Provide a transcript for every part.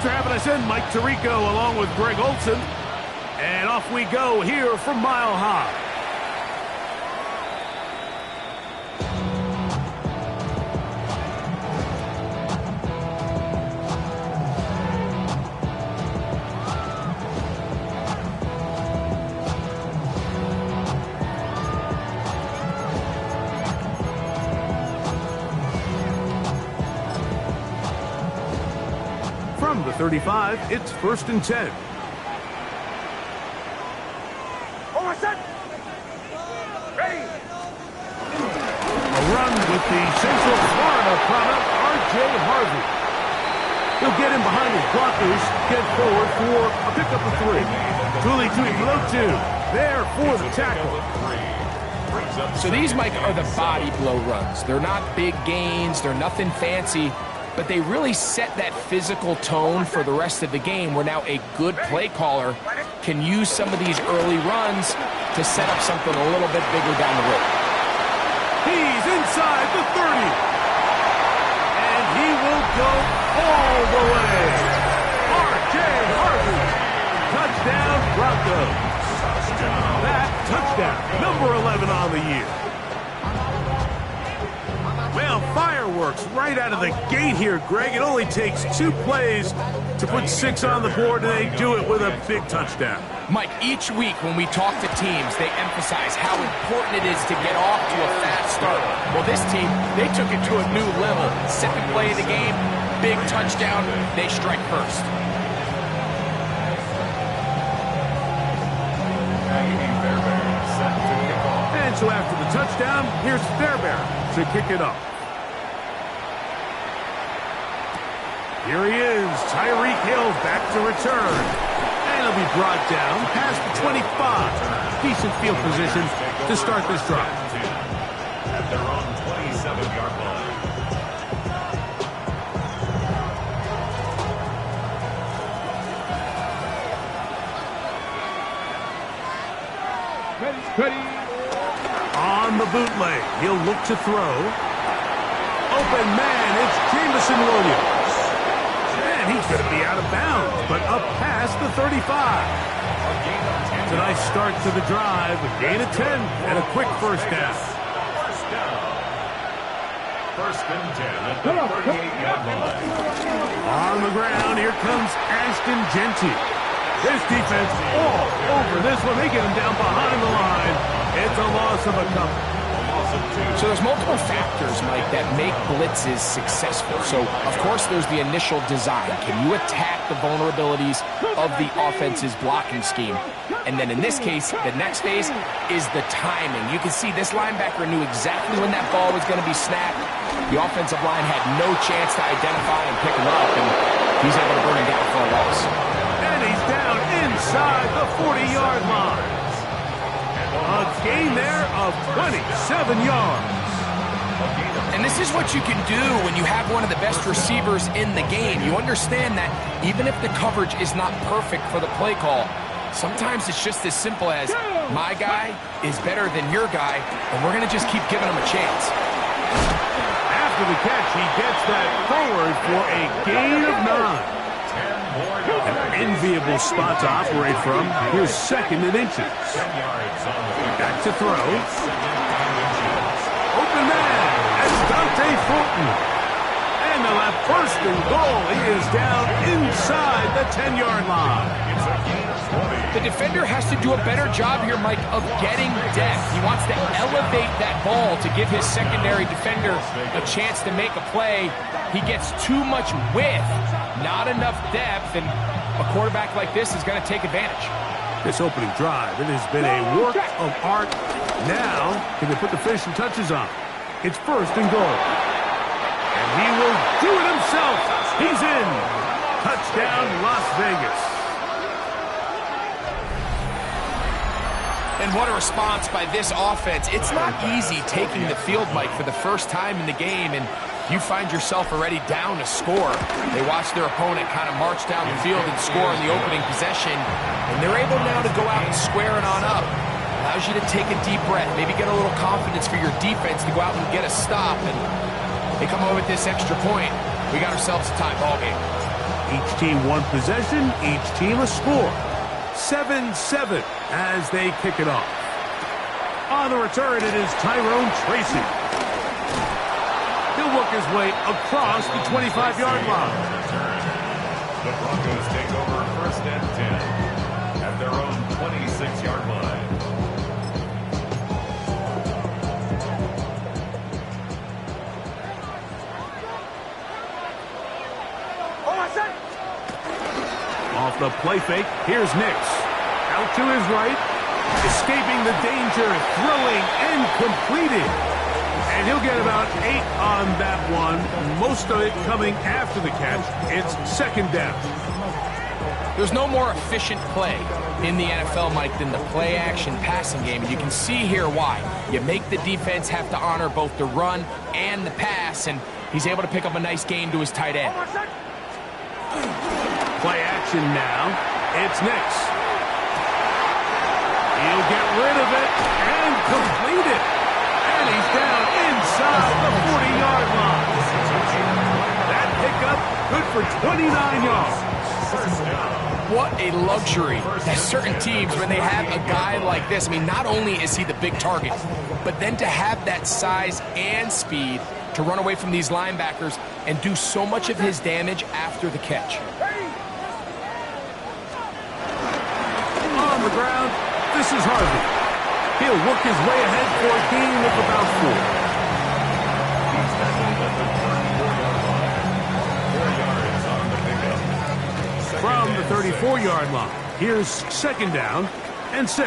Thanks for having us in, Mike Tirico, along with Greg Olson. And off we go here from Mile High. From the 35, it's 1st and 10. A run with the Central Florida product, R.J. Harvey. He'll get in behind his blockers, get forward for a pickup of 3. Tuli Tuipulotu there for the tackle. So these, Mike, are the body blow runs. They're not big gains, they're nothing fancy, but they really set that physical tone for the rest of the game where now a good play caller can use some of these early runs to set up something a little bit bigger down the road. He's inside the 30. And he will go all the way. R.J. Harvey. Touchdown, Broncos. That touchdown, number 11 on the year. Well, fireworks right out of the gate here, Greg. It only takes 2 plays to put 6 on the board, and they do it with a big touchdown. Mike, each week when we talk to teams, they emphasize how important it is to get off to a fast start. Well, this team, they took it to a new level. Second play of the game, big touchdown, they strike first. And so after the touchdown, here's Fairbairn to kick it off. Here he is, Tyreek Hill back to return. And he'll be brought down past the 25. Decent field position to start this drive. At their own 27-yard line. Ready. On the bootleg, he'll look to throw. Open man, it's Jameson Williams. And he's going to be out of bounds, but up past the 35. It's a nice start to the drive, a gain of 10 and a quick first down. First and 10 at the 38-yard line. On the ground, here comes Ashton Genty. This defense all over this one. They get him down behind the line. It's a loss of a couple. So there's multiple factors, Mike, that make blitzes successful. So, of course, there's the initial design. Can you attack the vulnerabilities of the offense's blocking scheme? And then in this case, the next phase is the timing. You can see this linebacker knew exactly when that ball was going to be snapped. The offensive line had no chance to identify and pick him up, and he's able to bring him down for a loss. And he's down inside the 40-yard line. A gain there of 27 yards. And this is what you can do when you have one of the best receivers in the game. You understand that even if the coverage is not perfect for the play call, sometimes it's just as simple as my guy is better than your guy, and we're going to just keep giving him a chance. After the catch, he gets that forward for a gain of 9. An enviable spot to operate from. Here's 2nd and inches. Back to throw. Open man. That's Dante Fulton. And they'll have 1st and goal. He is down inside the 10-yard line. The defender has to do a better job here, Mike, of getting depth. He wants to elevate that ball to give his secondary defender a chance to make a play. He gets too much width, not enough depth, and a quarterback like this is going to take advantage. This opening drive, it has been a work of art. Now, can they put the finishing touches on? It's 1st and goal. And he will do it himself. He's in. Touchdown, Las Vegas. And what a response by this offense. It's not easy taking the field, Mike, for the first time in the game, and you find yourself already down to score. They watch their opponent kind of march down the field and score in the opening possession, and they're able now to go out and square it on up. Allows you to take a deep breath, maybe get a little confidence for your defense to go out and get a stop, and they come away with this extra point. We got ourselves a tie ball game. Each team one possession, each team a score. 7-7 as they kick it off. On the return, it is Tyrone Tracy. He'll work his way across the 25-yard line. The Broncos take over first and 10 at their own 26-yard line. Off the play fake, here's Nix. Out to his right, escaping the danger, throwing and completing. And he'll get about 8 on that one, most of it coming after the catch. It's second down. There's no more efficient play in the NFL, Mike, than the play-action passing game. And you can see here why. You make the defense have to honor both the run and the pass, and he's able to pick up a nice gain to his tight end. Play action now. It's Nix. He'll get rid of it and complete it. And he's down inside the 40-yard line. That pickup good for 29 yards. What a luxury that certain teams, when they have a guy like this, I mean, not only is he the big target, but then to have that size and speed to run away from these linebackers and do so much of his damage after the catch. On the ground, this is Harvey. He'll work his way ahead for a gain of about 4. He's tackled at the 34-yard line. 4 yards on the pickup. From the 34-yard line, here's second down and 6.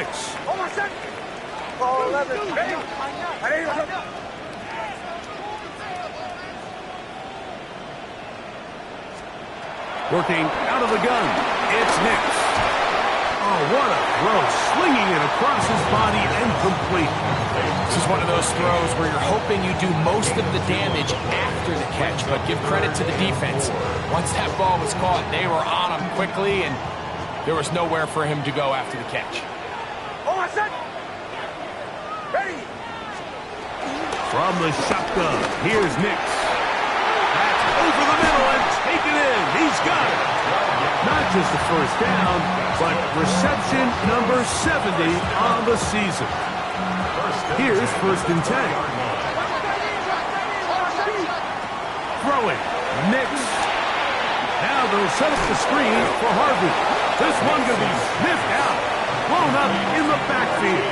Working out of the gun, it's Nix. Oh, what a throw, slinging it across his body and complete. This is one of those throws where you're hoping you do most of the damage after the catch, but give credit to the defense. Once that ball was caught, they were on him quickly, and there was nowhere for him to go after the catch. From the shotgun, here's Nix. That's over the middle and taken in. He's got it. Not just the first down, but reception number 70 on the season. Here's first and 10. Throwing, Nix. Now they'll set up the screen for Harvey. This one going to be sniffed out, blown up in the backfield.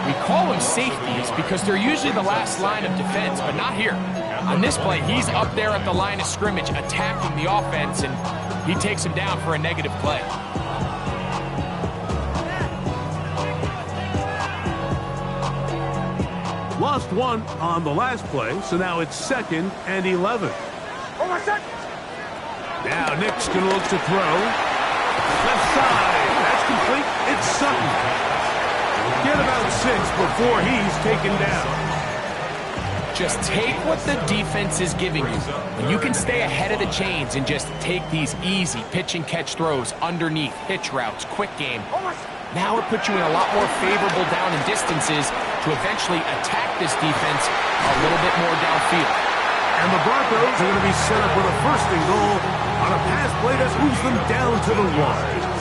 We call them safeties because they're usually the last line of defense, but not here. On this play, he's up there at the line of scrimmage attacking the offense, and he takes him down for a negative play. Lost one on the last play, so now it's second and 11. Now Nick's going to look to throw. Left side. That's complete. It's Sutton. Get about 6 before he's taken down. Just take what the defense is giving you. When you can stay ahead of the chains and just take these easy pitch and catch throws underneath, hitch routes, quick game, now it puts you in a lot more favorable down and distances to eventually attack this defense a little bit more downfield. And the Broncos are going to be set up with a first and goal on a pass play that moves them down to the 1.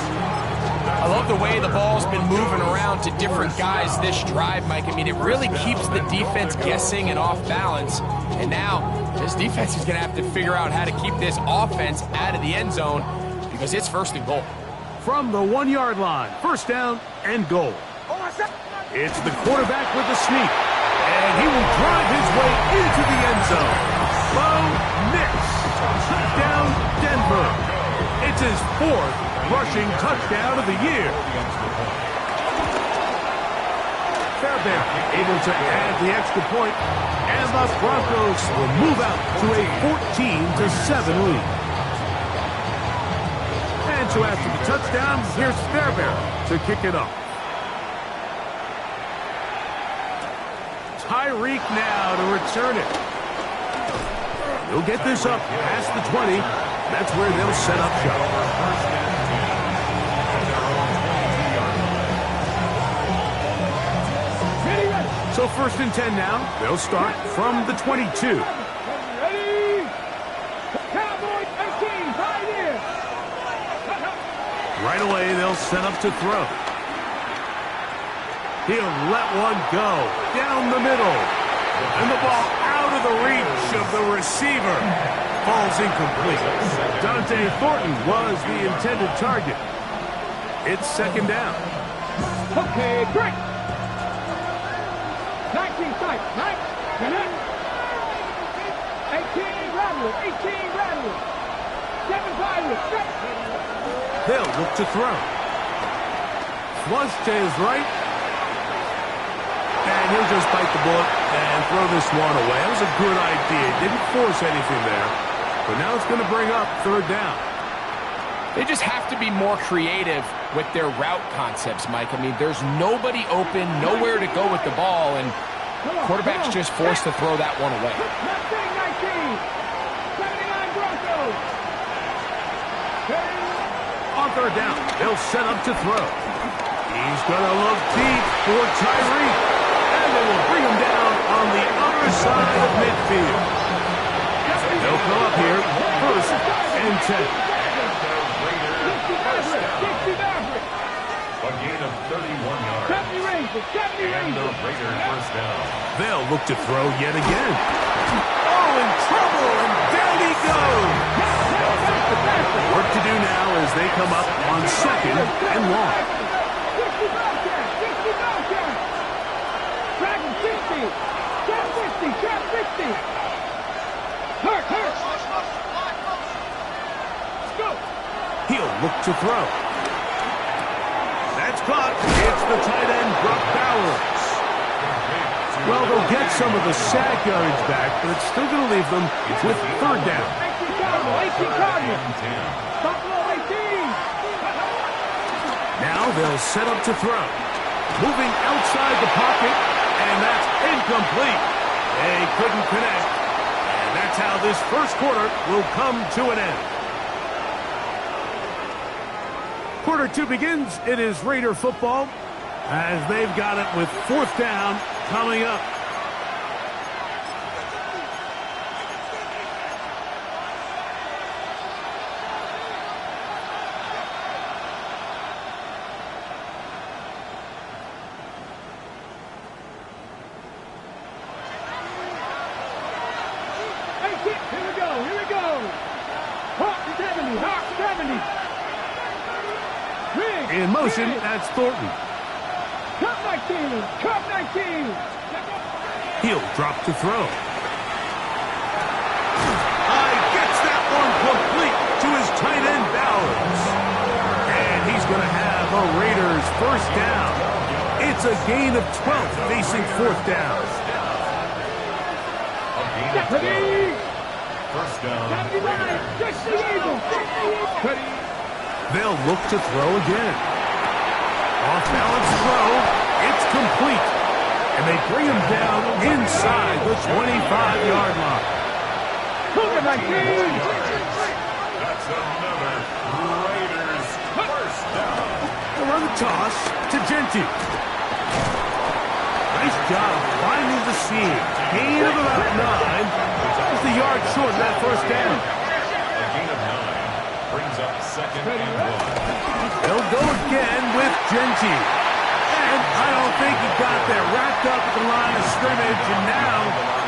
I love the way the ball's been moving around to different guys this drive, Mike. I mean, it really keeps the defense guessing and off balance. And now, this defense is going to have to figure out how to keep this offense out of the end zone because it's first and goal. From the 1-yard line, first down and goal. It's the quarterback with the sneak. And he will drive his way into the end zone. Bo Nix. Touchdown, Denver. It's his 4th rushing touchdown of the year. Fairbairn able to add the extra point, and the Broncos will move out to a 14-7 lead. And so after the touchdown, here's Fairbairn to kick it off. Tyreek now to return it. He'll get this up past the 20. That's where they'll set up shop. So first and 10 now. They'll start from the 22. Ready? Cowboys 18, set up to throw. He'll let one go down the middle. And the ball out of the reach of the receiver. Falls incomplete. Dante Thornton was the intended target. It's second down. Okay, break. 19 sight. 18 Radler. 18 Radler. 7 Pirates. They'll look to throw. Flush to his right. And he'll just bite the bullet and throw this one away. That was a good idea. Didn't force anything there. But now it's going to bring up third down. They just have to be more creative with their route concepts, Mike. I mean, there's nobody open, nowhere to go with the ball, and quarterback's just forced to throw that one away. 79 Broncos. On third down, they'll set up to throw. He's going to look deep for Tyreek. And they will bring him down on the other side of midfield. They'll come up here, first and 10. A gain of 31 yards. 70 Rangers. And the Raiders first down. They'll look to throw yet again. Oh, in trouble, and down he goes. Work to do now as they come up on second and long. 60 Bobcat. 60 Bobcat. Dragon 60. Trap 50. Trap 50. Hurt. Let's go. He'll look to throw. That's caught. It's the tight end, Brock Bowers. Well, they'll get some of the sack yardage back, but it's still going to leave them with third down. 18 Cardinals. Buffalo 18. Now they'll set up to throw. Moving outside the pocket, and that's incomplete. They couldn't connect. And that's how this first quarter will come to an end. Quarter two begins. It is Raider football as they've got it with fourth down coming up. Here we go. Hawk 70. In motion, that's Thornton. Cup 19. He'll drop to throw. Gets that one complete to his tight end, Bowers. And he's going to have a Raiders first down. It's a gain of 12 facing fourth down. First down. 79. 60 Eagles. They'll look to throw again. Off-balance throw. It's complete. And they bring him down inside the 25-yard line. That's another Raiders first down. They'll run the toss to Genty. Nice job finding the seam. Gain of about 9. Just a yard short of that first down. A gain of 9 brings up second and 1. They'll go again with Genty. And I don't think he got there. Wrapped up at the line of scrimmage, and now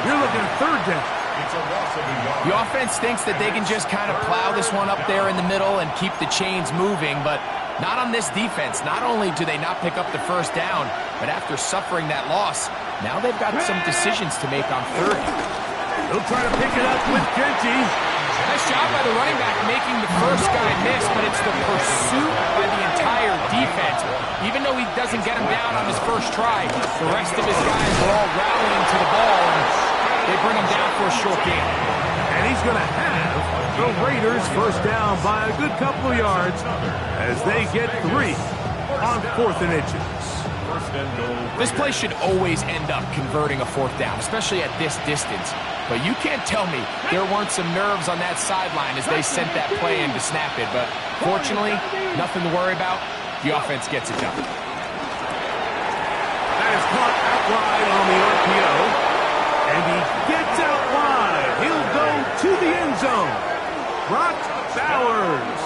you're looking at third down. It's a loss of a yard. The offense thinks that they can just kind of plow this one up there in the middle and keep the chains moving, but not on this defense. Not only do they not pick up the first down, but after suffering that loss, now they've got some decisions to make on third. They'll try to pick it up with Genty. Nice job by the running back making the first guy miss, but it's the pursuit by the entire defense. Even though he doesn't get him down on his first try, the rest of his guys are all rallying to the ball, and they bring him down for a short gain. And he's going to have the Raiders first down by a good couple of yards as they get 3 on 4th and inches. This play should always end up converting a fourth down, especially at this distance. But you can't tell me there weren't some nerves on that sideline as they sent that play in to snap it. But fortunately, nothing to worry about. The offense gets it done. That is caught out wide on the RPO. And he gets out wide. He'll go to the end zone. Brock Bowers.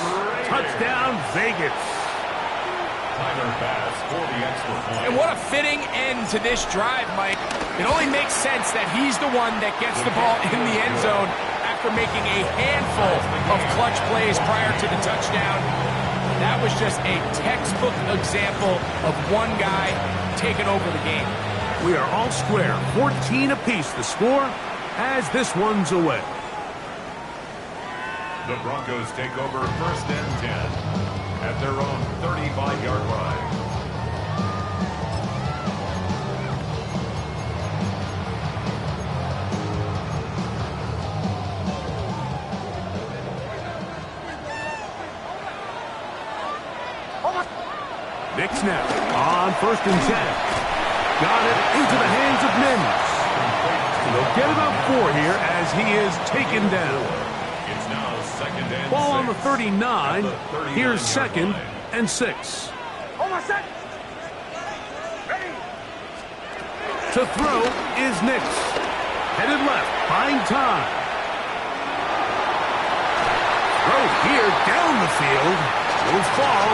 Touchdown, Vegas. Tyler Bass for the extra point. And what a fitting end to this drive, Mike. It only makes sense that he's the one that gets the ball in the end zone after making a handful of clutch plays prior to the touchdown. That was just a textbook example of one guy taking over the game. We are all square, 14 apiece the score as this one's away. The Broncos take over 1st and 10 at their own 35-yard line. Nick snap on 1st and 10. Got it into the hands of Mims. They'll get about 4 here as he is taken down. It's now 2nd and Ball on the 6. 39. At the 39-yard Here's 2nd line. and 6. To throw is Nix. Headed left, buying time. Throw here down the field. Will fall.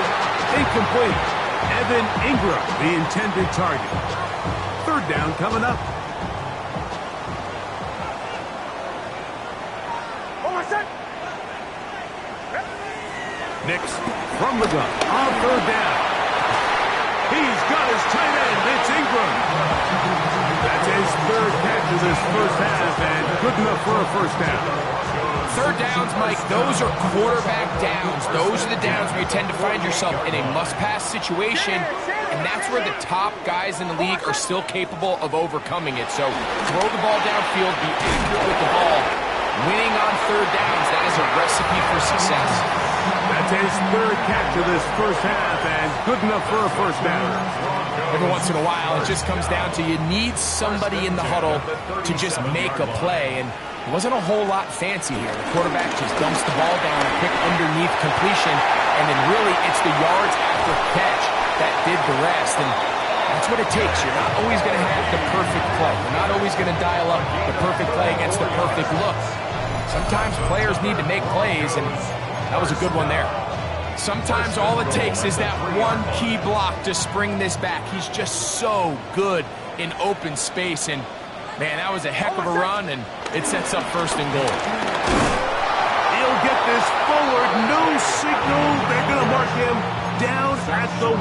Incomplete. Evan Ingram, the intended target. 3rd down coming up. Nix from the gun on 3rd down. He's got his tight end. It's Ingram. That's his 3rd catch of this first half and good enough for a 1st down. 3rd downs, Mike, those are quarterback downs. Those are the downs where you tend to find yourself in a must-pass situation, and that's where the top guys in the league are still capable of overcoming it. So throw the ball downfield, be accurate with the ball. Winning on 3rd downs, that is a recipe for success. That's his 3rd catch of this first half and good enough for a 1st down. Every once in a while, it just comes down to you need somebody in the huddle to just make a play, and it wasn't a whole lot fancy here. The quarterback just dumps the ball down, a quick underneath completion, and then really it's the yards after catch that did the rest. And that's what it takes. You're not always going to have the perfect play. You're not always going to dial up the perfect play against the perfect look. Sometimes players need to make plays, and that was a good one there. Sometimes all it takes is that one key block to spring this back. He's just so good in open space, and man, that was a heck of a run, and it sets up 1st and goal. He'll get this forward. No signal. They're going to mark him down at the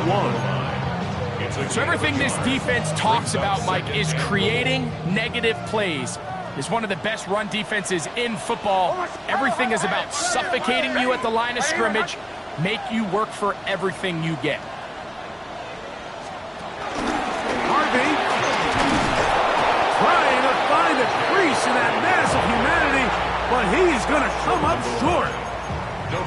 1. So everything this defense talks about, Mike, is creating negative plays. It's one of the best run defenses in football. Everything is about suffocating you at the line of scrimmage, make you work for everything you get. Harvey trying to find a crease in that mass of humanity, but he's going to come up short.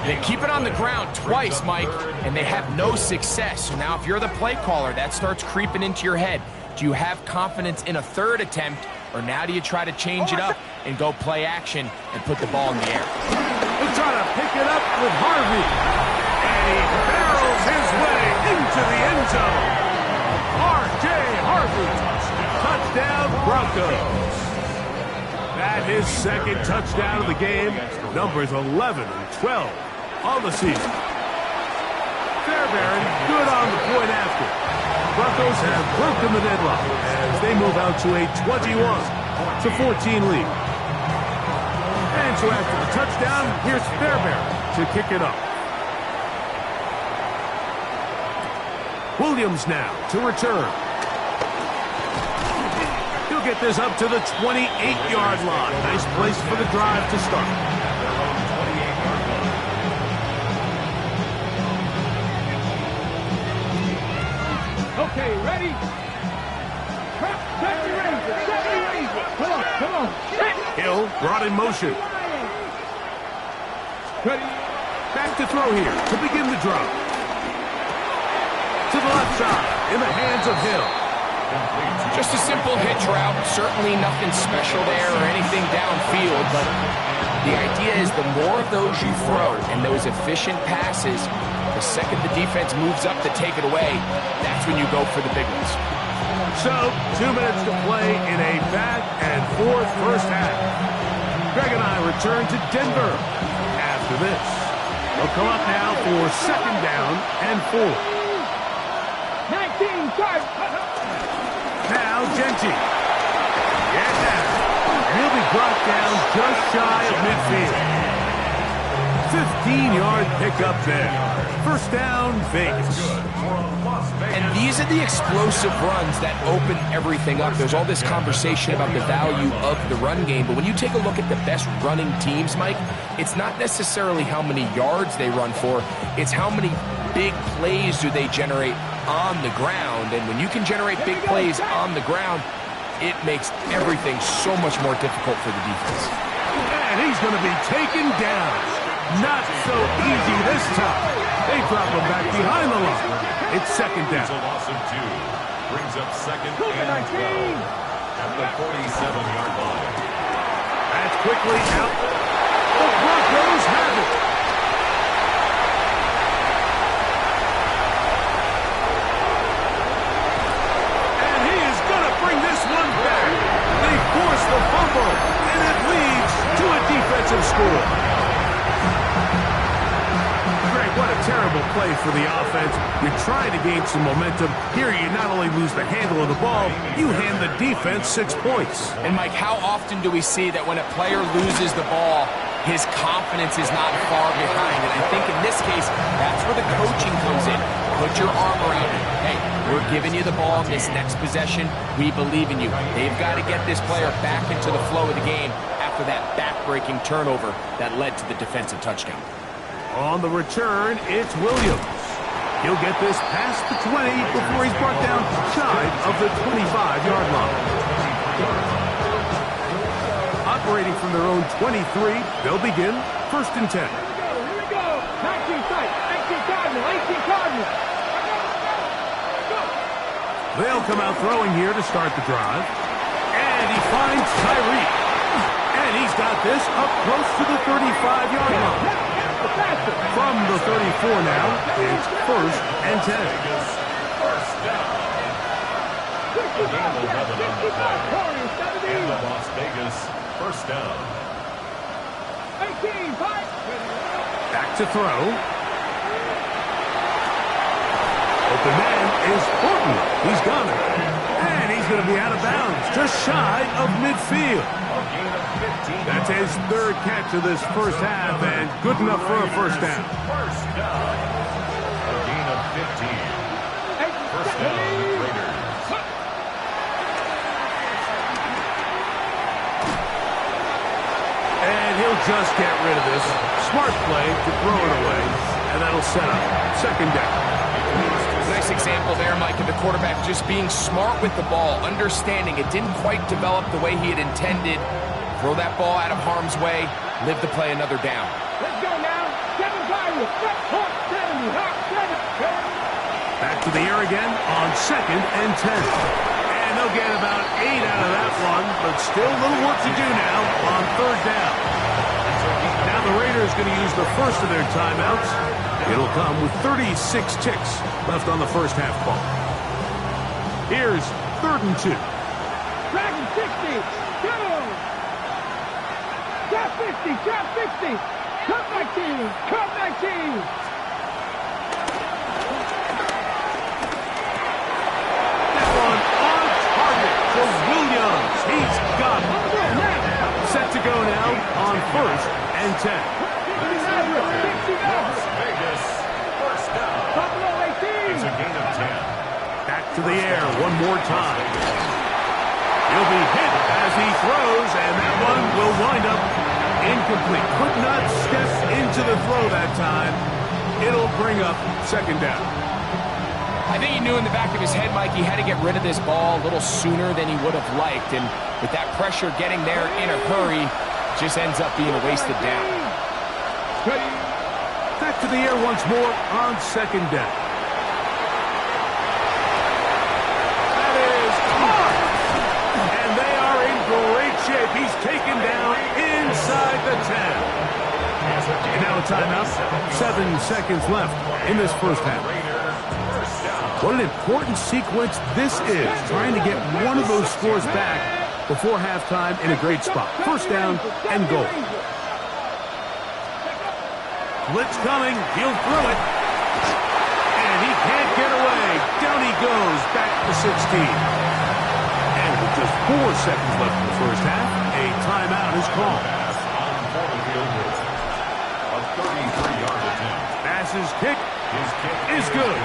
They keep it on the ground twice, Mike, and they have no success. So now if you're the play caller, that starts creeping into your head. Do you have confidence in a 3rd attempt, or now do you try to change it up and go play action and put the ball in the air? He'll try to pick it up with Harvey, and he barrels his way into the end zone. R.J. Harvey, touchdown Broncos. That is 2nd touchdown of the game, numbers 11 and 12 on the season. Fairbairn good on the point after. Broncos have broken the deadlock as they move out to a 21-14 lead. And so after the touchdown, here's Fairbairn to kick it up. Williams now to return. He'll get this up to the 28-yard line. Nice place for the drive to start. Okay, ready? Set the razor. Come on. Hill brought in motion. Ready? Back to throw here to begin the drop. To the left side in the hands of Hill. Just a simple hitch route. Certainly nothing special there or anything downfield, but the idea is the more of those you throw and those efficient passes, the second the defense moves up to take it away, that's when you go for the big ones. So, 2 minutes to play in a back-and-forth first half. Greg and I return to Denver after this. They'll come up now for 2nd down and 4. 18, start. Now Genji. Get down. And he'll be brought down just shy of midfield. 15-yard pickup there. First down, Vegas. And these are the explosive runs that open everything up. There's all this conversation about the value of the run game, but when you take a look at the best running teams, Mike, it's not necessarily how many yards they run for, it's how many big plays do they generate on the ground. And when you can generate big plays on the ground, it makes everything so much more difficult for the defense. And he's going to be taken down. Not so easy this time. They drop him back behind the line. It's second down. It's a loss of 2. Brings up second and 12 at the 47-yard line. That's quickly out. The Broncos have it. And he is going to bring this one back. They force the fumble, and it leads to a defensive score. What a terrible play for the offense. You're trying to gain some momentum. Here you not only lose the handle of the ball, you hand the defense 6 points. And Mike, how often do we see that when a player loses the ball, his confidence is not far behind? And I think in this case, that's where the coaching comes in. Put your arm around it. Hey, we're giving you the ball in this next possession. We believe in you. They've got to get this player back into the flow of the game after that back-breaking turnover that led to the defensive touchdown. On the return, it's Williams. He'll get this past the 20 before he's brought down shy of the 25-yard line. Operating from their own 23, they'll begin first and 10. Here we go. 19 sight. 18 Cardinal. 18 Cardinal. They'll come out throwing here to start the drive. And he finds Tyreek. And he's got this up close to the 35-yard line. From the 34 now, it's first and 10. First down. A game 11 on the play. And the Las Vegas first down. 18, fight. Back to throw. Open man is Horton. He's got it. And he's going to be out of bounds, just shy of midfield. That's his third catch of this first half, and good enough for a first down. First down. A gain of 15. First down, Raiders. And he'll just get rid of this. Smart play to throw it away, and that'll set up second down. Nice example there, Mike, of the quarterback just being smart with the ball, understanding it didn't quite develop the way he had intended. Throw that ball out of harm's way, live to play another down. Let's go now. 7 Cardinal. 70. Hawk 7. Back to the air again on second and 10. And they'll get about 8 out of that one, but still a little work to do now on third down. Now the Raiders going to use the first of their timeouts. It'll come with 36 ticks left on the first half clock. Here's third and 2. Dragon 60. Go. Drop 50. Drop 50. Cut back team. Cut back team. That one on target for Williams. He's got it. Set to go now on first and 10. Las Vegas first down. Buffalo 18. It's a gain of 10. Back to the air one more time. He'll be hit as he throws, and that one will wind up incomplete. Could not step into the throw that time. It'll bring up second down. I think he knew in the back of his head, Mike, he had to get rid of this ball a little sooner than he would have liked. And with that pressure getting there in a hurry, just ends up being a wasted down. Back to the air once more on second down. That is caught. And they are in great shape. He's taken down inside the 10. And now a timeout. 7 seconds left in this first half. What an important sequence this is, trying to get one of those scores back before halftime in a great spot. First down and goal. Blitz coming. He'll throw it. And he can't get away. Down he goes, back to 16. And with just 4 seconds left in the first half, a timeout is called. Pass on for the field goal. A 33-yard attempt. Pass's kick His kick is good.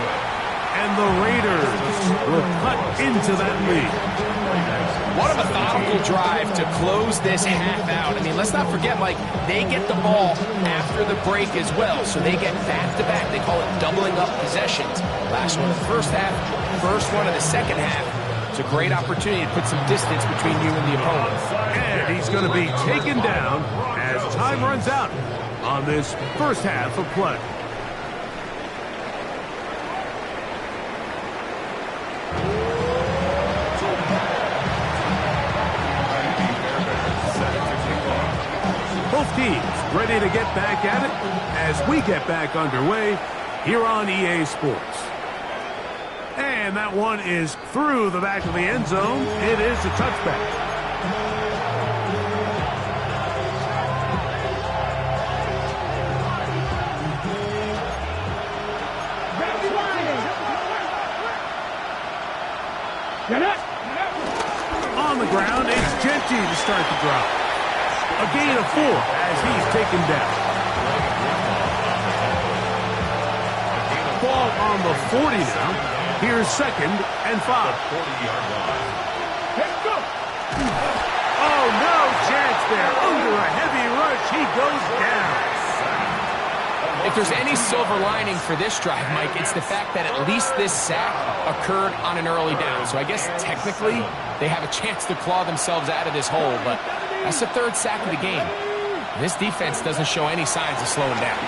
And the Raiders will cut into that lead. What a methodical drive to close this half out. I mean, let's not forget, Mike, they get the ball after the break as well, so they get back-to-back. They call it doubling up possessions. Last one in the first half, first one in the second half. It's a great opportunity to put some distance between you and the opponent. And he's going to be taken down as time runs out on this first half of play. Both teams ready to get back at it as we get back underway here on EA Sports. And that one is through the back of the end zone. It is a touchback. On the ground, it's Genty to start the drive. A gain of 4 as he's taken down. Ball on the 40 now. Here's 2nd and 5. 40-yard line. Oh, no chance there. Under a heavy rush, he goes down. If there's any silver lining for this drive, Mike, it's the fact that at least this sack occurred on an early down. So I guess technically they have a chance to claw themselves out of this hole, but that's the 3rd sack of the game. This defense doesn't show any signs of slowing down.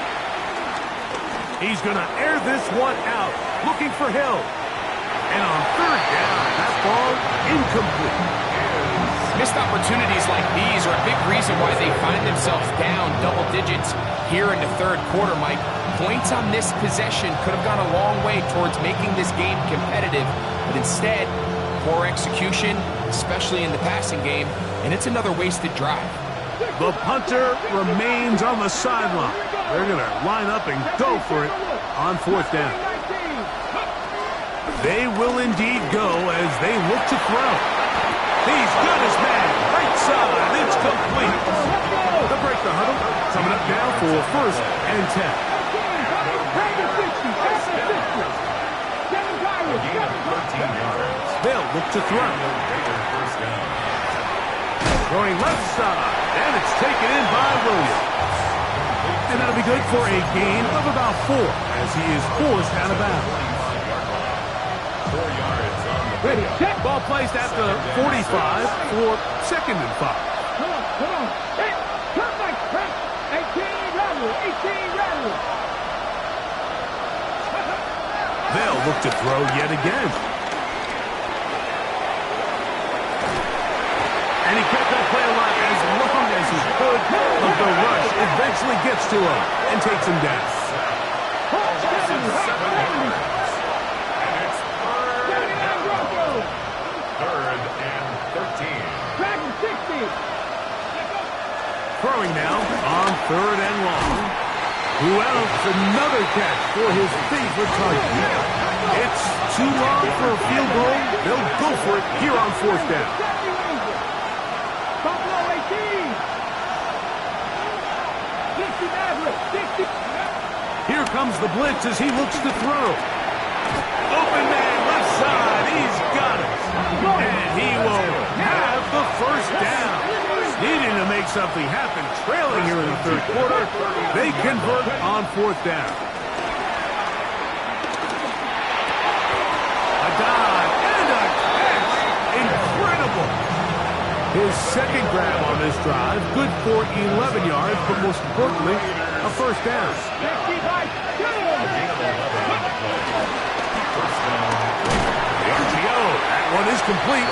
He's going to air this one out, looking for Hill. And on 3rd down, that ball incomplete. Missed opportunities like these are a big reason why they find themselves down double digits here in the 3rd quarter, Mike. Points on this possession could have gone a long way towards making this game competitive, but instead, poor execution, especially in the passing game, and it's another wasted drive. The punter remains on the sideline. They're going to line up and go for it on 4th down. They will indeed go as they look to throw. He's got his man. Right side. It's complete. The break the huddle. Coming up now for 1st and 10. They'll look to throw. Throwing left side. And it's taken in by Williams. And that'll be good for a gain of about 4 as he is forced out of bounds. 4 yards on the Ready, set. Ball placed at the 45 for 2nd and 5. Come on. Hey, come back, press. 18 rattle. They'll look to throw yet again. And he kept that play alive as long as he could, but the rush eventually gets to him and takes him down. Throwing now on 3rd and long. Who else? Another catch for his favorite target. It's too long for a field goal. They'll go for it here on 4th down. Here comes the blitz as he looks to throw. Open man, left side. He's got it. And he will have the 1st down. Needing to make something happen, trailing here in the 3rd quarter. They convert on 4th down. A dive and a catch. Incredible. His 2nd grab on this drive, good for 11 yards, but most importantly, a 1st down. The RGO, that one is complete.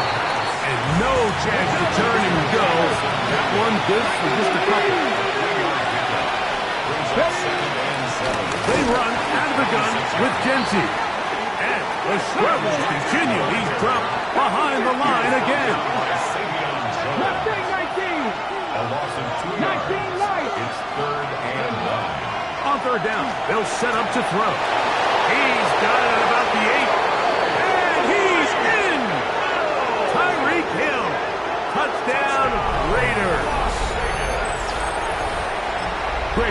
And no chance to turn and go. That one good for just a couple. They run out of the gun with Genty. And the struggles continue. He's dropped behind the line again. Left thing, 19. A loss of 2 yards. 19 light. It's 3rd and 9. On 3rd down, they'll set up to throw. He's got it at about the 8.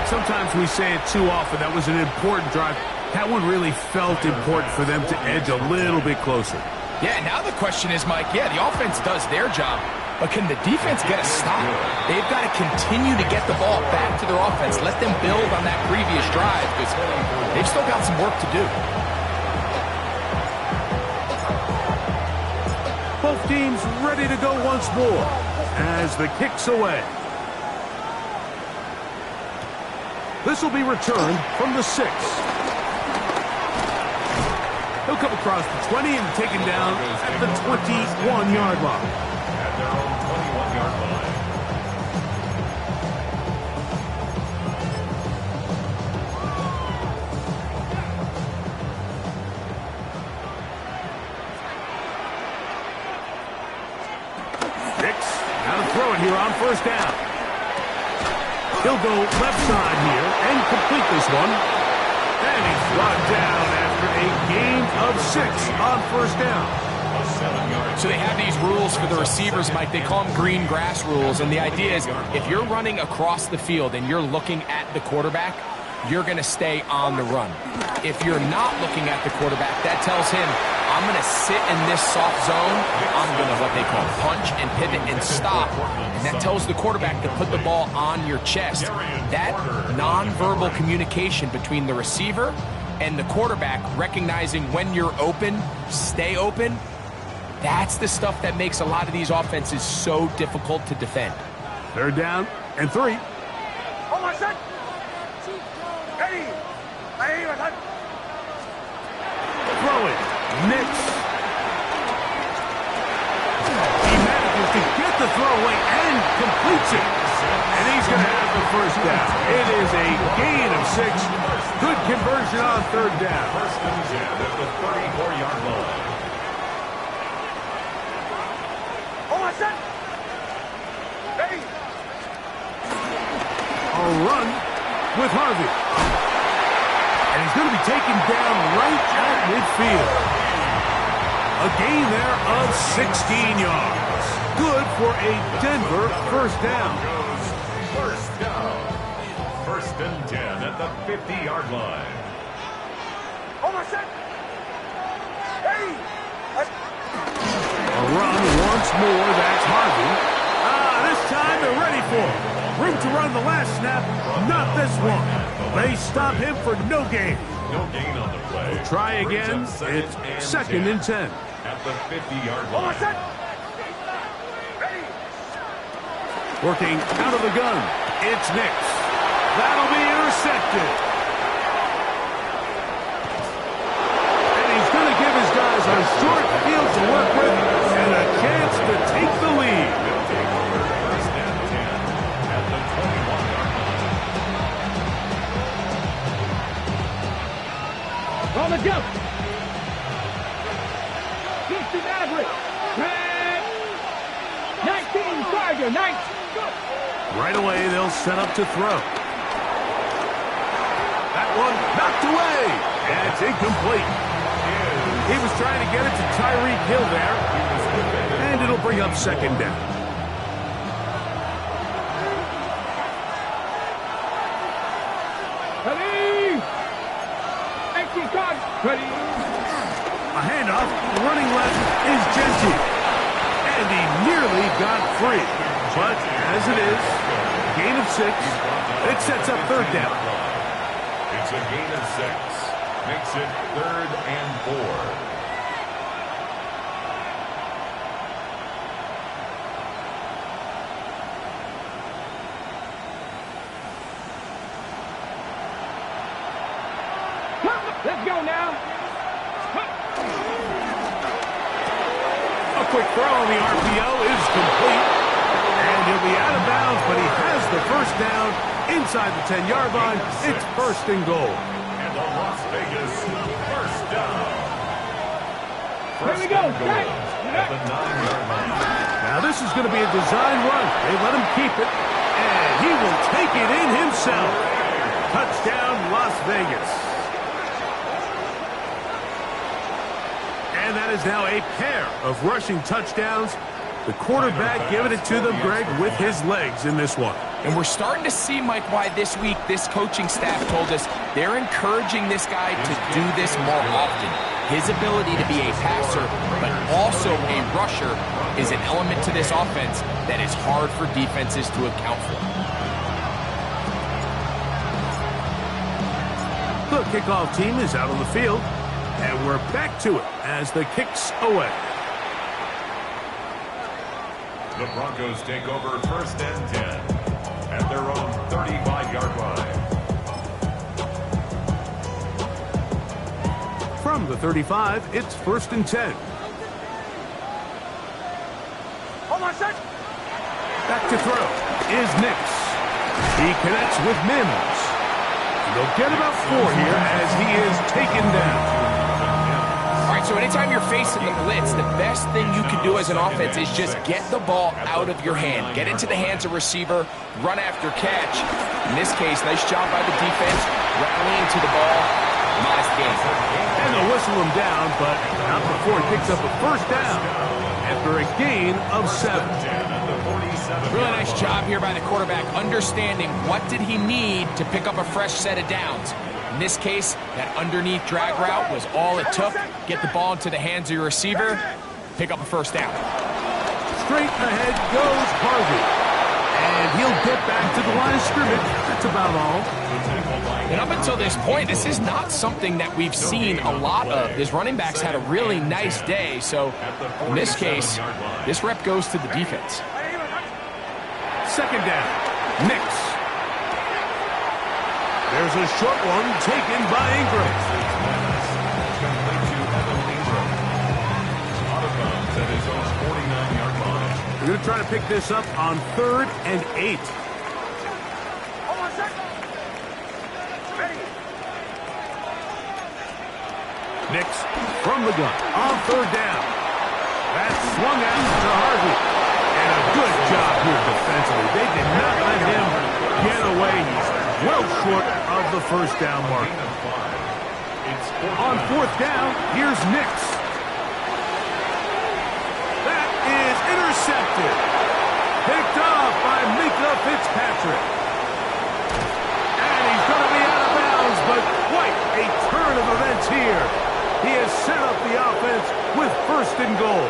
Greg, sometimes we say it too often. That was an important drive. That one really felt important for them to edge a little bit closer. Yeah, now the question is, Mike, yeah, the offense does their job, but can the defense get a stop? They've got to continue to get the ball back to their offense. Let them build on that previous drive because they've still got some work to do. Both teams ready to go once more as the kick's away. This will be returned from the 6. He'll come across the 20 and taken down at the 21-yard line. At their own 21-yard line. Now to throw it here on first down. He'll go left side here and complete this one. And he's brought down after a gain of 6 on first down. So they have these rules for the receivers, Mike. They call them green grass rules. And the idea is if you're running across the field and you're looking at the quarterback, you're going to stay on the run. If you're not looking at the quarterback, that tells him, I'm going to sit in this soft zone. I'm going to what they call punch and pivot and stop. And that tells the quarterback to put the ball on your chest. That nonverbal communication between the receiver and the quarterback, recognizing when you're open, stay open, that's the stuff that makes a lot of these offenses so difficult to defend. Third down and 3. Throw it. Nix. He manages to get the throw away and completes it. And he's going to have the first down. It is a gain of 6. Good conversion on third down. First and 10 at the 34-yard line. A run with Harvey. And he's going to be taken down right at midfield. A gain there of 16 yards. Good for a Denver first down. First down. First and 10 at the 50-yard line. A run once more. That's Harvey. This time they're ready for it. Room to run the last snap. Not this one. They stop him for no gain. No gain on the play. Try again. It's second and 10. At the 50-yard line. Working out of the gun. It's Nix. That'll be intercepted. And he's going to give his guys a short field to work with and a chance to take the lead. First and 10 at the 21-yard line. On the jump. 60 Maverick. 19 Tiger. 19. Right away, they'll set up to throw. That one knocked away. And it's incomplete. He was trying to get it to Tyreek Hill there. And it'll bring up second down. Ready. 18 Tiger. Ready. A handoff. Running left is Genty. And he nearly got free. But as it is, gain of 6. It sets up third down. It's a gain of 6. Makes it 3rd and 4. Let's go now. A quick throw on the RPO is complete. And he'll be out of bounds, but he has the first down inside the 10-yard line. It's first and goal. And the Las Vegas first down. Here we go. At the 9-yard line. Now this is going to be a design run. They let him keep it, and he will take it in himself. Touchdown, Las Vegas. And that is now a pair of rushing touchdowns. The quarterback giving it to them, Greg, with his legs in this one. And we're starting to see, Mike, why this week this coaching staff told us they're encouraging this guy to do this more often. His ability to be a passer, but also a rusher, is an element to this offense that is hard for defenses to account for. The kickoff team is out on the field, and we're back to it as the kick's away. The Broncos take over 1st and 10 at their own 35-yard line. From the 35, it's 1st and 10. Hold on, set. Back to throw is Nix. He connects with Mims. They'll get about 4 here as he is taken down. All right, so anytime you're facing the blitz, the best thing you can do as an offense is just get the ball out of your hand. Get into the hands of receiver, run after catch. In this case, nice job by the defense, rallying to the ball. Modest gain. And they'll whistle him down, but not before he picks up a 1st down after a gain of 7. Really nice job here by the quarterback, understanding what did he need to pick up a fresh set of downs. In this case, that underneath drag route was all it took. Get the ball into the hands of your receiver, pick up a 1st down. Straight ahead goes Harvey. And he'll get back to the line of scrimmage. That's about all. And up until this point, this is not something that we've seen a lot of. His running backs had a really nice day. So in this case, this rep goes to the defense. 2nd down. Nix. There's a short one taken by Ingram. We're going to try to pick this up on 3rd and 8. Nix from the gun on 3rd down. That's swung out to Harvey. And a good job here defensively. They did not let him get away. He's well short of the 1st down mark. On 4th down, here's Nix. That is intercepted. Picked off by Mika Fitzpatrick. And he's going to be out of bounds, but quite a turn of events here. He has set up the offense with 1st and goal.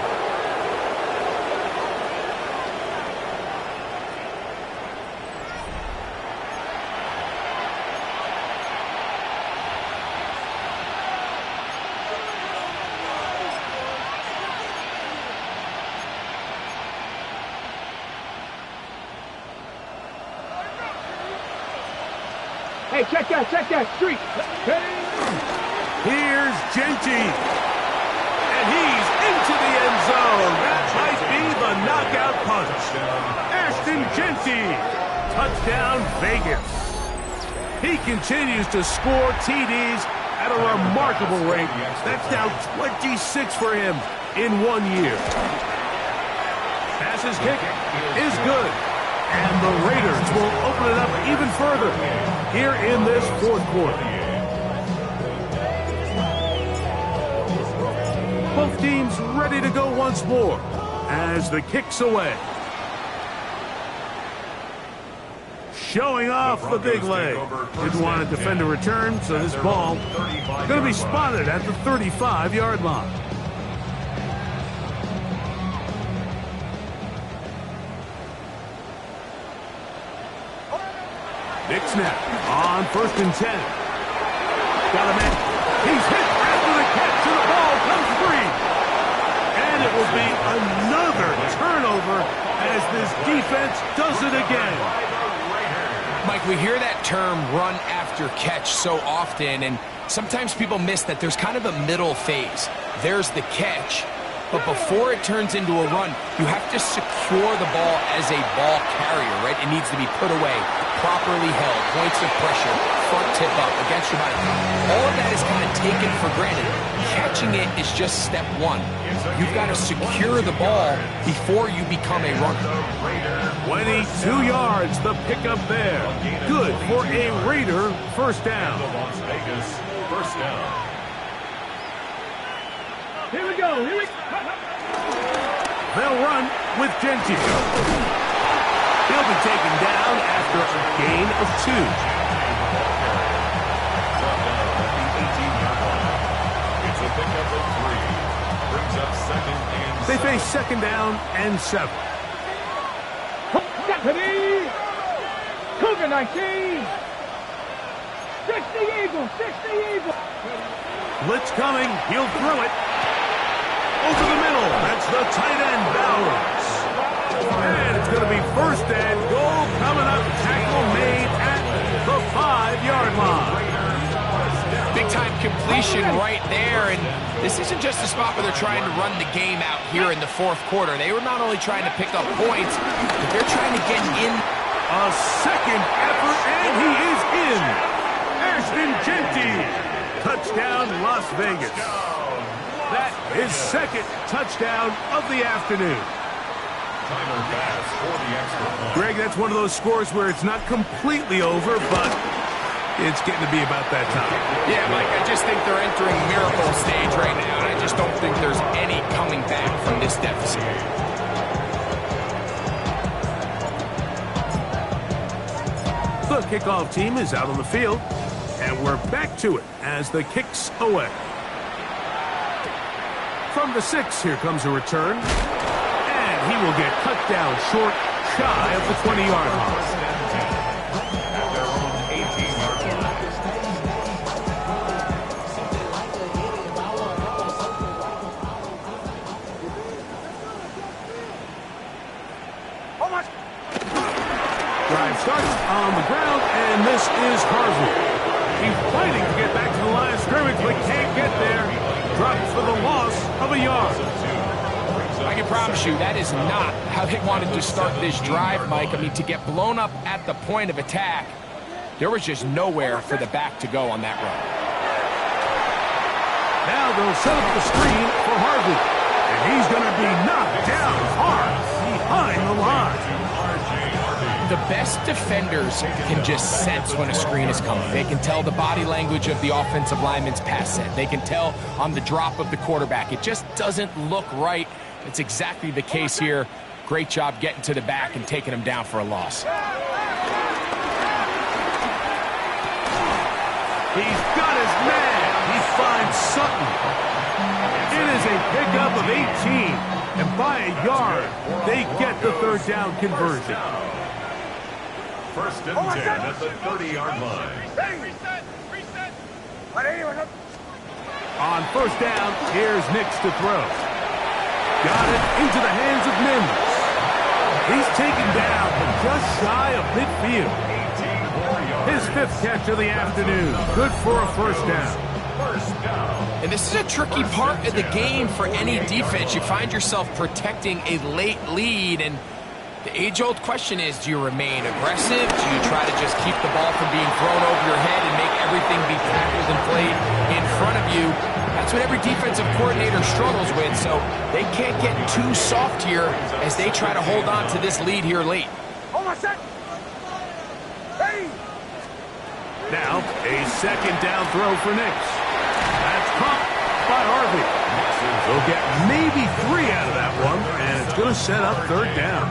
Hey, check that street. Here's Genty. And he's into the end zone. That might be the knockout punch. Ashton Genty. Touchdown, Vegas. He continues to score TDs at a remarkable rate. That's now 26 for him in 1 year. Pass's kick is good. And the Raiders will open it up even further here in this 4th quarter. Both teams ready to go once more as the kick's away. Showing off the big leg. Didn't want to defend a return, so this ball is going to be spotted at the 35-yard line. Big snap on 1st and 10. Got him in. He's hit after the catch, and the ball comes free. And it will be another turnover as this defense does it again. Mike, we hear that term run after catch so often, and sometimes people miss that there's kind of a middle phase. There's the catch, but before it turns into a run, you have to secure the ball as a ball carrier, right? It needs to be put away, properly held, points of pressure, front tip up, against your body. All of that is kind of taken for granted. Catching it is just step one. You've got to secure the ball before you become a runner. 22 yards, the pickup there. Good for a Raider 1st down. Las Vegas 1st down. Here we go. They'll run with Genty. He'll be taken down after a gain of 2. It's a pickup of 3. Brings up second and They face second down and 7. Deputy! Cougar 19! 60 Eagles! 60 Eagles! Blitz coming. He'll throw it. Over the middle. That's the tight end, Bowers. And it's going to be first and goal coming up. Tackle made at the 5-yard line. Big-time completion right there, and this isn't just a spot where they're trying to run the game out here in the fourth quarter. They were not only trying to pick up points, but they're trying to get in. A second effort, and he is in. Ashton Genty. Touchdown, Las Vegas. That is second touchdown of the afternoon. Tyler Bass for the extra point. Greg, that's one of those scores where it's not completely over, but it's getting to be about that time. Yeah, Mike, I just think they're entering miracle stage right now, and I just don't think there's any coming back from this deficit. The kickoff team is out on the field, and we're back to it as the kick's away. From the 6, here comes a return, and he will get cut down short, shy of the 20-yard line. At their own 18-yard line. Drive starts on the ground, and this is Harvey. He's fighting to get back to the line of scrimmage, but can't get there. Drops for the loss of a yard. I can promise you that is not how they wanted to start this drive, Mike. I mean, to get blown up at the point of attack, there was just nowhere for the back to go on that run. Now they'll set up the screen for Harvey, and he's going to be knocked down hard behind the line. The best defenders can just sense when a screen is coming. They can tell the body language of the offensive lineman's pass set. They can tell on the drop of the quarterback. It just doesn't look right. It's exactly the case here. Great job getting to the back and taking him down for a loss. He's got his man. He finds Sutton. It is a pickup of 18, and by a yard, they get the third down conversion. First and 10 at the 30-yard line. On first down, here's Nix to throw. Got it into the hands of Mims. He's taken down from just shy of midfield. His 5th catch of the afternoon. Good for a first down. And this is a tricky part of the game for any defense. You find yourself protecting a late lead, and the age-old question is, do you remain aggressive? Do you try to just keep the ball from being thrown over your head and make everything be tackled and played in front of you? That's what every defensive coordinator struggles with, so they can't get too soft here as they try to hold on to this lead here late. Now, a second down throw for Nix. That's caught by Harvey. They'll get maybe 3 out of that one, and it's going to set up third down.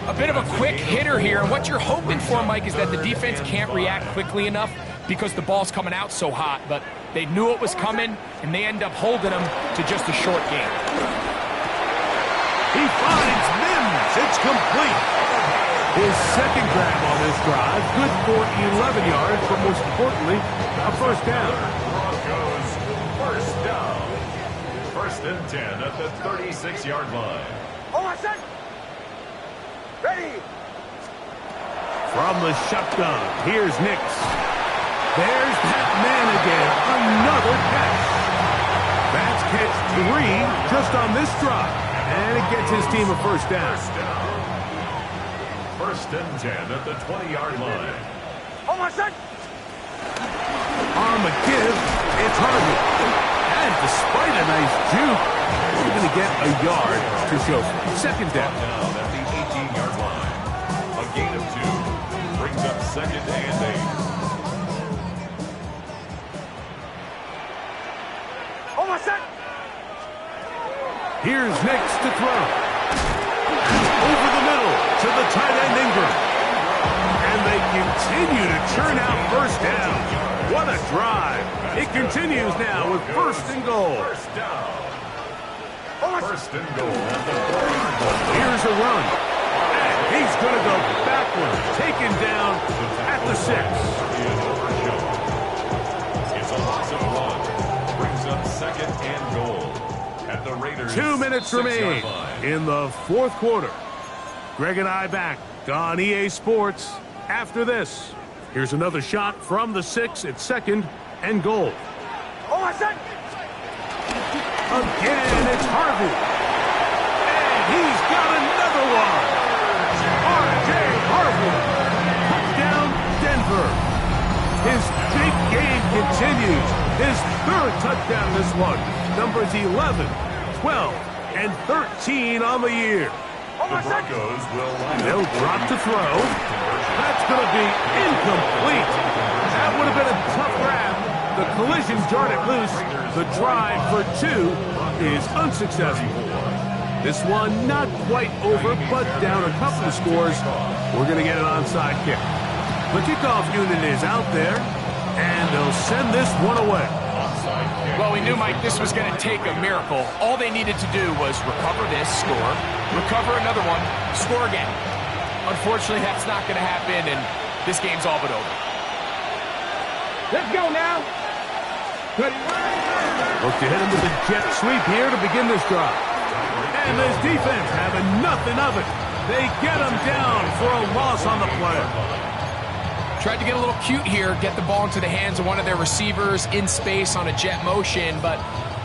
A bit of a quick hitter here, and what you're hoping for, Mike, is that the defense can't react quickly enough because the ball's coming out so hot, but they knew it was coming, and they end up holding them to just a short game. He finds Mims. It's complete. His second grab on this drive, good for 11 yards, but most importantly, a first down. Broncos, first down. First and 10 at the 36-yard line. From the shotgun, here's Nix. There's that man again, another catch. That's catch 3 just on this drive, and it gets his team a first down. First and 10 at the 20-yard line. On the give, it's Harvey. And despite a nice juke, he's going to get a yard to show for it. Second down. Now at the 18-yard line. A gain of 2 brings up second and 8. Here's Nix to throw. Over the middle. to the tight end Ingram. And they continue to churn out first down. What a drive. It continues now with first and goal. First down. First and goal at the 4-yard line. Here's a run. And he's going to go backwards, taken down at the 6. It's a loss of 1. Brings up second and goal at the Raiders. 2 minutes 6-yard remain line. in the fourth quarter. Greg and I back on EA Sports after this. Here's another shot from the 6 at second and goal. Again, it's Harvey. And he's got another one. R.J. Harvey. Touchdown, Denver. His big game continues. His third touchdown this one. Numbers 11, 12, and 13 on the year. The Broncos will line They'll up. drop to throw. That's going to be incomplete. That would have been a tough grab. The collision jarred it loose. The try for 2 is unsuccessful. This one not quite over, but down a couple of scores. We're going to get an onside kick. The kickoff unit is out there, and they'll send this one away. Well, we knew, Mike, this was going to take a miracle. All they needed to do was recover this, score, recover another one, score again. Unfortunately, that's not going to happen, and this game's all but over. Let's go now. Look to hit him with a jet sweep here to begin this drive. And this defense having nothing of it. They get him down for a loss on the play. Tried to get a little cute here, get the ball into the hands of one of their receivers in space on a jet motion, but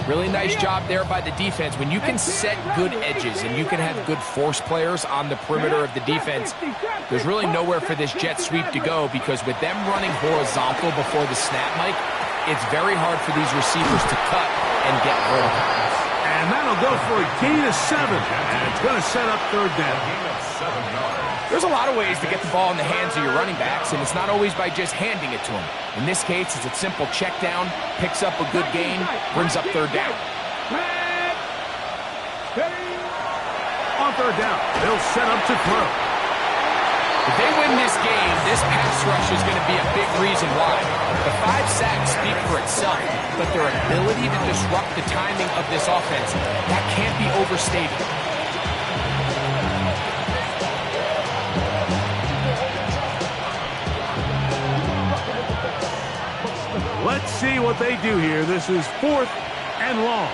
really nice job there by the defense. When you can set good edges and you can have good force players on the perimeter of the defense, there's really nowhere for this jet sweep to go, because with them running horizontal before the snap, Mike, it's very hard for these receivers to cut and get vertical. And that'll go for a gain of 7, and it's going to set up third down. Gain of 7 yards. There's a lot of ways to get the ball in the hands of your running backs, and it's not always by just handing it to them. In this case, it's a simple check down, picks up a good gain, brings up third down. On third down, they'll set up to throw. If they win this game, this pass rush is going to be a big reason why. The 5 sacks speak for itself, but their ability to disrupt the timing of this offense, that can't be overstated. Let's see what they do here. This is 4th and long.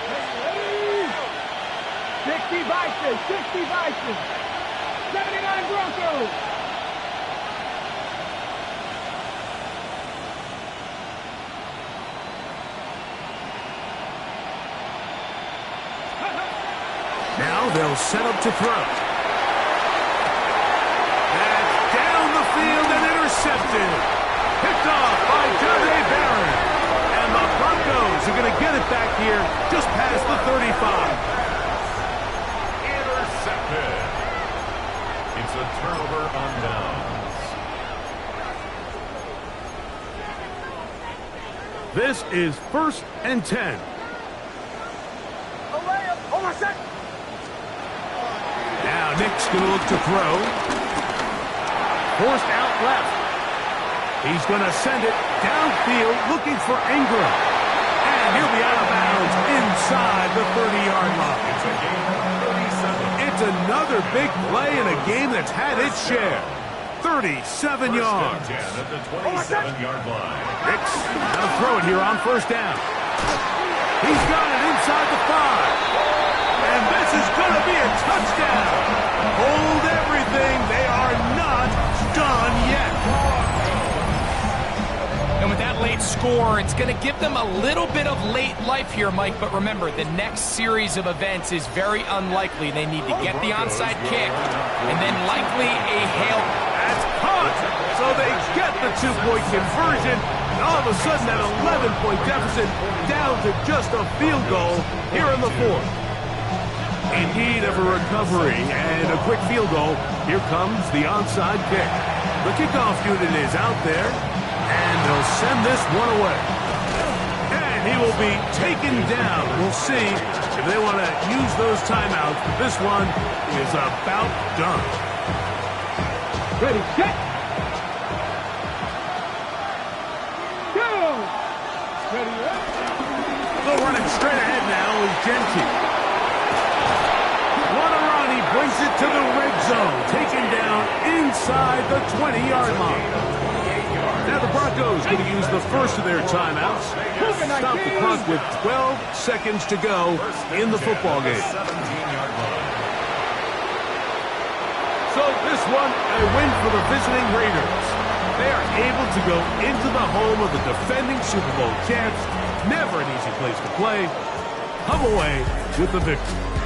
60 Vikings, 60 Vikings. 79 Broncos. Now they'll set up to throw. That's down the field and intercepted. Picked off by Jahdae Barron. And the Broncos are going to get it back here just past the 35. Intercepted. It's a turnover on downs. This is 1st and 10. Now Nick's going to look to throw. Forced out left. He's going to send it downfield looking for Ingram. And he'll be out of bounds inside the 30-yard line. It's a gain of 37. It's another big play in a game that's had its share. 37 yards. First and 10 at the 27-yard line. Nick's going to throw it here on first down. He's got it inside the 5. And this is going to be a touchdown. Hold everything. They are not done yet. And with that late score, it's going to give them a little bit of late life here, Mike. But remember, the next series of events is very unlikely. They need to get the onside kick and then likely a hail. That's caught. So they get the 2-point conversion. And all of a sudden, that 11-point deficit down to just a field goal here in the 4th. In need of a recovery and a quick field goal, here comes the onside kick. The kickoff unit is out there, and they'll send this one away. And he will be taken down. We'll see if they want to use those timeouts, but this one is about done. Ready, set. Go. Ready, up. So running straight ahead now is Genty. What a run. He brings it to the red zone. Taken down inside the 20-yard line. Now the Broncos going to use the first of their timeouts. Stop the clock with 12 seconds to go in the football game. So this one, a win for the visiting Raiders. They are able to go into the home of the defending Super Bowl champs. Never an easy place to play. Come away with the victory.